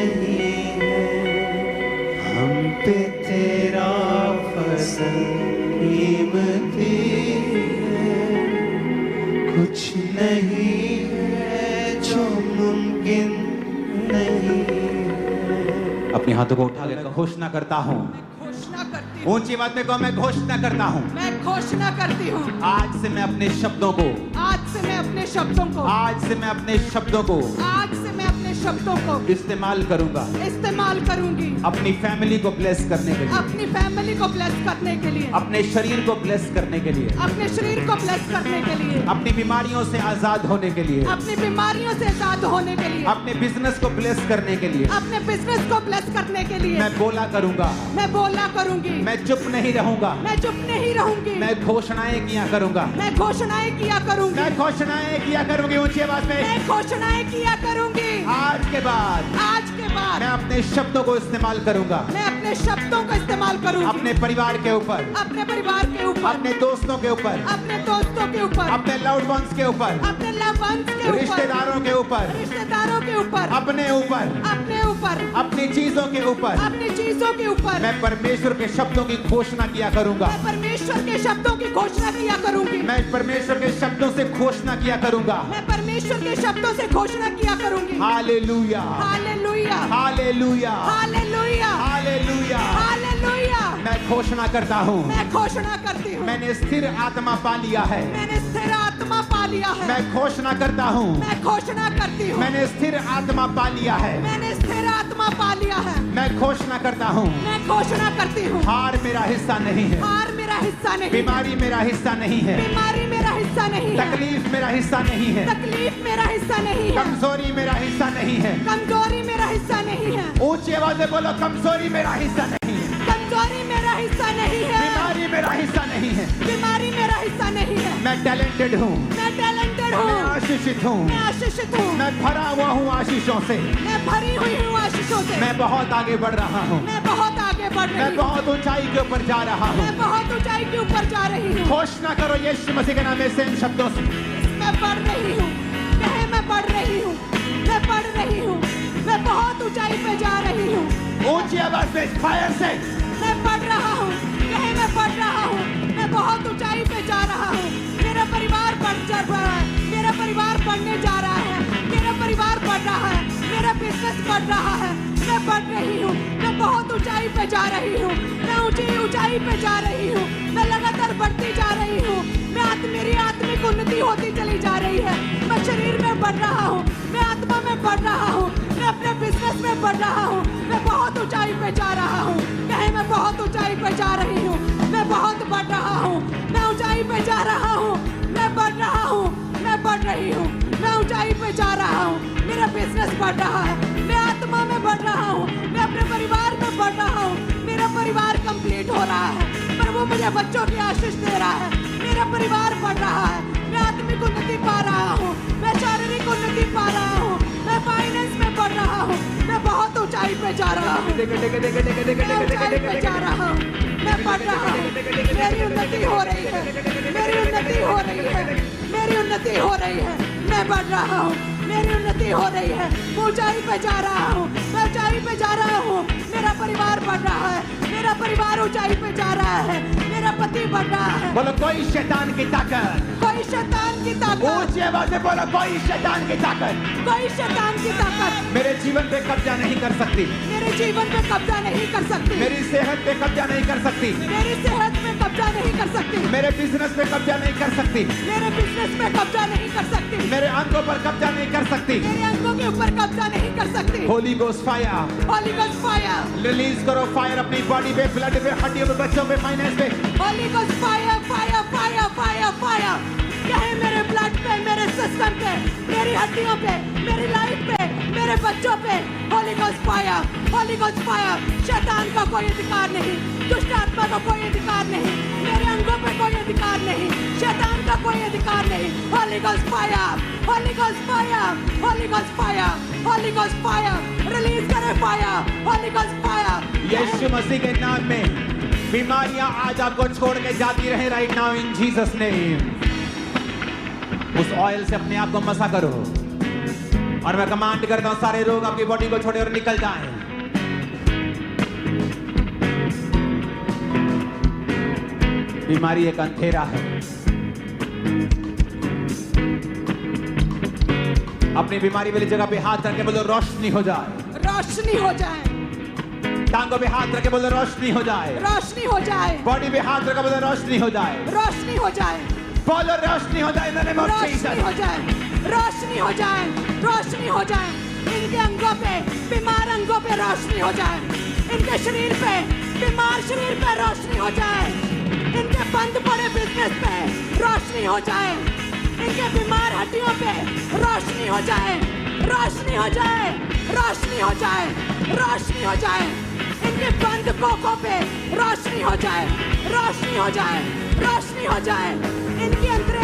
नहीं है, हम पे तेरा फजल कीमती है, कुछ नहीं है जो मुमकिन नहीं है। अपने हाथों को उठा लेकर घोषणा करता हूँ, घोषणा करती हूँ, ऊंची आवाज में कहो, मैं घोषणा करता हूँ, मैं घोषणा करती हूँ, आज से मैं अपने शब्दों को, आज से मैं अपने शब्दों को, आज से मैं अपने शब्दों को आज से मैं अपने शब्दों को इस्तेमाल करूंगा, इस्तेमाल करूंगी, अपनी फैमिली को ब्लेस करने के लिए, अपनी फैमिली को ब्लेस करने के लिए, अपने शरीर को ब्लेस करने के लिए, अपने शरीर को ब्लेस करने के लिए, अपनी बीमारियों से आजाद होने के लिए, अपनी बीमारियों से आजाद होने के लिए, अपने बिजनेस को ब्लेस करने के लिए अपने बिजनेस को ब्लेस करने के लिए मैं बोला करूंगा, मैं बोला करूंगी, मैं चुप नहीं रहूंगा, मैं चुप नहीं रहूंगी, मैं घोषणाएं किया करूंगा, मैं घोषणाएं किया करूंगी, मैं घोषणाएं किया करूंगी, ऊंची आवाज में मैं घोषणाएं किया करूंगी। आज के बाद मैं मैं अपने शब्दों को इस्तेमाल करूंगा, मैं अपने शब्दों का इस्तेमाल करूंगी, अपने परिवार के ऊपर, अपने परिवार के ऊपर, अपने दोस्तों के ऊपर, अपने दोस्तों के ऊपर, अपने लव्ड वंस के ऊपर, अपने लव वंस के ऊपर, रिश्तेदारों के ऊपर, रिश्तेदारों के ऊपर, अपने ऊपर, अपने ऊपर, अपनी चीजों के ऊपर अपनी चीजों के ऊपर मैं परमेश्वर के शब्दों की घोषणा किया करूंगा, मैं परमेश्वर के शब्दों की घोषणा किया करूंगी, मैं परमेश्वर के शब्दों से घोषणा किया करूंगा। मैं परमेश्वर के शब्दों से घोषणा किया करूंगी। Hallelujah, hallelujah, hallelujah, hallelujah, hallelujah. Hallelujah. मैं घोषणा करता हूँ, मैं घोषणा करती हूँ, मैंने स्थिर आत्मा पा लिया है, मैंने स्थिर आत्मा पा लिया है, मैं घोषणा करता हूँ, मैं घोषणा करती हूँ, मैंने स्थिर आत्मा पा लिया है, मैंने स्थिर आत्मा पा लिया है, मैं घोषणा करता हूँ, मैं घोषणा करती हूँ, हार मेरा हिस्सा नहीं है, हार मेरा हिस्सा नहीं, बीमारी मेरा हिस्सा नहीं है, बीमारी मेरा हिस्सा नहीं है, तकलीफ मेरा हिस्सा नहीं है, तकलीफ मेरा हिस्सा नहीं है, कमजोरी मेरा हिस्सा नहीं है, कमजोरी मेरा हिस्सा नहीं है, ऊंची आवाज में बोलो, कमजोरी मेरा हिस्सा नहीं है, कमजोरी मेरा हिस्सा नहीं है, बीमारी मेरा हिस्सा नहीं है, बीमारी मेरा हिस्सा नहीं है, मैं टैलेंटेड हूँ, मैं टैलेंटेड हूँ, मैं आशीषित हूँ, मैं आशीषित हूँ, मैं भरा हुआ हूँ आशीषों से, मैं भरी हुई हूँ आशीषों से, मैं बहुत आगे बढ़ रहा हूँ, मैं बहुत आगे बढ़ रही मैं हूँ, बहुत ऊंचाई के ऊपर जा रहा हूँ। मैं बहुत ऊंचाई के ऊपर जा रही हूँ, घोषणा करो यीशु मसीह के नाम में से इन शब्दों से, मैं बढ़ रही हूँ, कहे मैं बढ़ रही हूँ, मैं बढ़ रही हूँ, मैं बहुत ऊंचाई पे जा रही हूँ, ऊंची आवाज में फायर से, मैं बढ़ रहा हूँ, कहे मैं बढ़ रहा हूँ, मैं बहुत ऊंचाई पे जा रहा हूँ, मेरा परिवार बढ़ जा रहा है, मेरा परिवार बढ़ने जा रहा है, मेरा परिवार बढ़ रहा है, मेरा बिजनेस बढ़ रहा है, मैं बढ़ रही हूँ, मैं बहुत ऊंचाई पे जा रही हूँ, मैं ऊंचाई पे जा रही हूँ, मैं लगातार बढ़ती जा रही हूँ, मेरी आत्मिक उन्नति होती चली जा रही है, मैं शरीर में बढ़ रहा हूँ, मैं आत्मा में बढ़ रहा हूँ, मैं अपने बिजनेस में बढ़ रहा हूँ, मैं बहुत ऊंचाई पे जा रहा हूँ, कहे मैं बहुत ऊंचाई पे जा रही हूँ, मैं बहुत बढ़ रहा हूँ, मैं ऊंचाई पे जा रहा हूँ, मैं बढ़ रहा हूँ, मैं बढ़ रही हूँ, मैं ऊंचाई पे जा रहा हूँ, मेरा बिजनेस बढ़ रहा है, मैं आत्मा में बढ़ रहा हूँ, मैं अपने परिवार में बढ़ रहा हूँ, मेरा परिवार कंप्लीट हो रहा है, पर वो मुझे बच्चों की आशीष दे रहा है, मेरा परिवार बढ़ रहा है, मैं आत्मिक उन्नति पा रहा हूँ, मैं शारीरिक उन्नति पा रहा हूँ, मैं फाइनेंस में बढ़ रहा हूँ, मैं बहुत ऊंचाई पे जा रहा हूँ, मैं ऊंचाई पे जा रहा हूँ, मैं बढ़ रहा हूँ, मेरी उन्नति हो रही है, मेरी उन्नति हो रही है, मेरी उन्नति हो रही है, मैं बढ़ रहा हूँ, मेरी उन्नति हो रही है, मैं ऊंचाई पे जा रहा हूँ, मैं ऊंचाई पे जा रहा हूँ, मेरा परिवार बढ़ रहा है, मेरा परिवार ऊंचाई पे जा रहा है, मेरा पति बढ़ रहा है। बोलो कोई शैतान की ताकत, कोई शैतान की ताकत, ऊंची आवाज में बोलो कोई शैतान की ताकत कोई शैतान की ताकत मेरे जीवन पे कब्जा नहीं कर सकती, मेरे जीवन पे कब्जा नहीं कर सकती, मेरी सेहत पे कब्जा नहीं कर सकती, मेरी सेहत में कब्जा नहीं कर सकती, मेरे बिजनेस पे कब्जा नहीं कर सकती, मेरे बिजनेस में कब्जा नहीं कर सकती, मेरे अंगों पर कब्जा नहीं कर सकती। मेरे अंगों के ऊपर कब्जा नहीं कर सकती। Holi ghost fire, Holi ghost fire, release करो फायर अपनी बॉडी पे, ब्लड पे, हड्डियों पे, बच्चों पे, फाइनेंस पे। Holi ghost fire, fire, fire, fire, fire, चाहे मेरे ब्लड पे, मेरे सिस्टम पे, मेरी हड्डियों पे, मेरी लाइफ पे, मेरे बच्चों पे, Holi ghost fire, Holi ghost fire. शैतान का कोई अधिकार नहीं, दुष्ट आत्मा का कोई अधिकार नहीं, मेरे अंगों पे कोई अधिकार नहीं, शैतान का कोई अधिकार नहीं। Holi ghost fire, Holi ghost fire, Holi ghost fire, Holi ghost fire, release करे फायर, होली गोस्ट फायर। यीशु मसीह के नाम में बीमारियां आज आपको छोड़ के जाती रहे right now in Jesus name. उस ऑयल से अपने आप को मसा करो, और मैं कमांड करता हूं सारे रोग आपकी बॉडी को छोड़े और निकल जाएं। बीमारी एक अंधेरा है। अपनी बीमारी वाली जगह पे हाथ रख के बोलो रोशनी हो जाए। रोशनी हो जाए। टांगों पे हाथ रख के बोलो रोशनी हो जाए। रोशनी हो जाए। बॉडी पे हाथ रख के बोलो रोशनी हो जाए। रोशनी हो जाए। बोलो रोशनी हो जाए। इन the name of Roshni Jesus. हो जाए। रोशनी हो जाए। रोशनी हो जाए। इनके अंगों पे, बीमार अंगों पे रोशनी हो जाए। इनके शरीर पे, बीमार शरीर पे रोशनी हो जाए। इनके बंद पड़े बिजनेस पे रोशनी हो जाए। इनके बीमार हड्डियों पे रोशनी हो जाए। रोशनी हो जाए। रोशनी हो जाए। रोशनी हो जाए। इनके बंद कोखों पे रोशनी हो जाए। रोशनी हो जाए। रोशनी हो जाए। इनके अंदर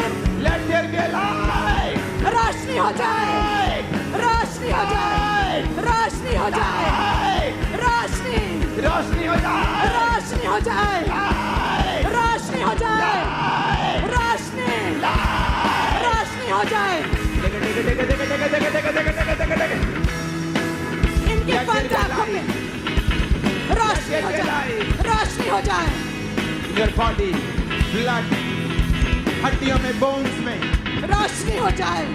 लेट देयर बी लाइट। रोशनी हो जाए। रोशनी हो जाए। रोशनी हो जाए। रोशनी रोशनी हो जाए। रोशनी हो जाए। रोशनी हो जाए। रोशनी रोशनी हो जाए। इनके बंद आंखों में रोशनी हो जाए। रोशनी हो जाए। योर बॉडी ब्लड हड्डियों में, बोन्स में रोशनी हो जाए।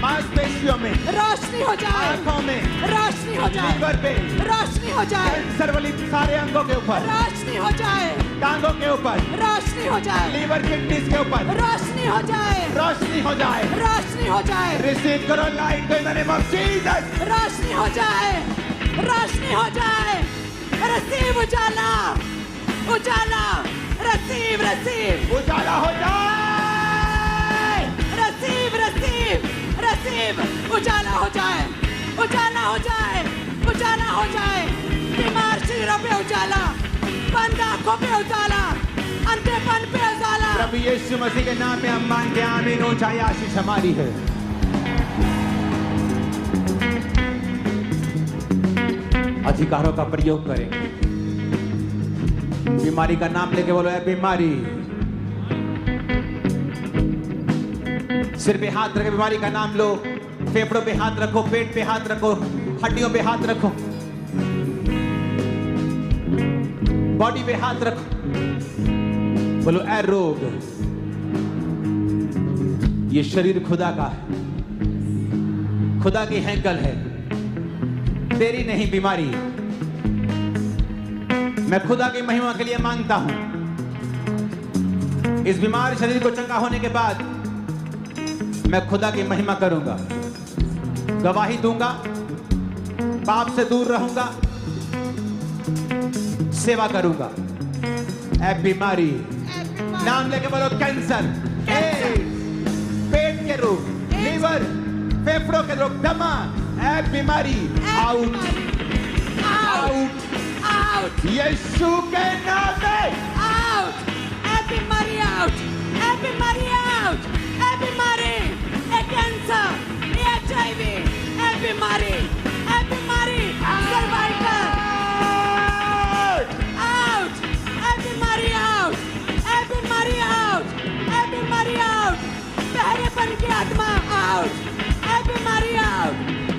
मांसपेशियों में, रोशनी हो जाए। आंखों में, रोशनी हो जाए। लीवर पे, रोशनी हो जाए। कैंसर वाली सारे अंगों के ऊपर, रोशनी हो जाए। टांगों के ऊपर, रोशनी हो जाए। लीवर किडनीज के ऊपर रोशनी हो जाए। रोशनी हो जाए। रोशनी हो जाए। रिसीव करो light in the name of Jesus. रोशनी हो जाए। रोशनी हो जाए। रिसीव उजाला। उजाला। Receive receive. उजाला हो जाए। Receive receive. रिसीव। उजाला हो जाए। उजाला हो जाए। उजाला हो जाए। बीमार शरीरों पे उजाला। बंद आंखों पे उजाला। अंधेपन पे उजाला। प्रभु यीशु मसीह के नाम में हम मानते हैं, आमीन। ऊंचाई आशीष हमारी है। अधिकारों का प्रयोग करेंगे। बीमारी का नाम लेके बोलो, है बीमारी। सिर पे हाथ रखे, बीमारी का नाम लो। फेफड़ों पे हाथ रखो, पेट पे हाथ रखो, हड्डियों पे हाथ रखो, बॉडी पे हाथ रखो। बोलो, ए रोग, ये शरीर खुदा का है, खुदा की हैंकल है, तेरी नहीं बीमारी। मैं खुदा की महिमा के लिए मांगता हूं। इस बीमार शरीर को चंगा होने के बाद मैं खुदा की महिमा करूंगा, गवाही दूंगा, पाप से दूर रहूंगा, सेवा करूंगा। ऐ बीमारी, नाम लेके बोलो, कैंसर, एड्स, पेट के रोग, लीवर, फेफड़ों के रोग, दमा, ऐ बीमारी, आउट, आउट, आउट। यीशु के नाम में आउट। ऐ बीमारी आउट। ऐ बीमारी आउट। ऐ बीमारी, ऐ कैंसर, ऐ HIV, ऐ बीमारी, ऐ बीमारी, सर्वाइकल आउट। ऐ बीमारी आउट। ऐ बीमारी आउट। ऐ बीमारी आउट। बहरेपन की आत्मा आउट। ऐ बीमारी आउट।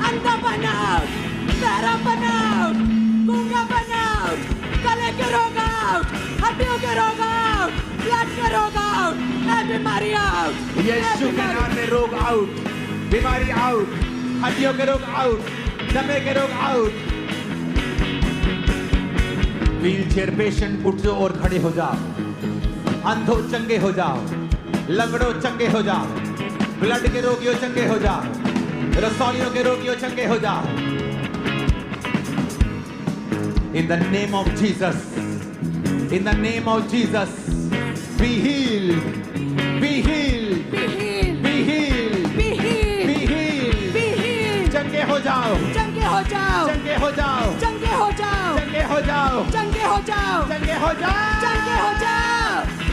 अंधापन आउट। बहरापन आउट। गूंगापन आउट। गले के रोग आउट। हड्डियों के रोग आउट। ब्लड के रोग आउट। ऐ बीमारी आउट। यीशु के नाम में रोग आउट, बीमारी आउट, हड्डियों के रोग आउट, दमे के रोग आउट। व्हील चेयर पेशेंट उठ जाओ और खड़े हो जाओ। अंधो चंगे हो जाओ, लंगड़ो चंगे हो जाओ, ब्लड के रोगियों चंगे हो जाओ, रसौलियों के रोगियों चंगे हो जाओ। In the name of Jesus, in the name of Jesus, be healed, be healed, Be healed. be healed, Be healed. be healed. Be healed. चंगे हो जाओ, चंगे हो जाओ। चंगे हो जाओ, चंगे हो जाओ। चंगे हो जाओ, चंगे हो जाओ। चंगे हो जाओ। चंगे हो जाओ।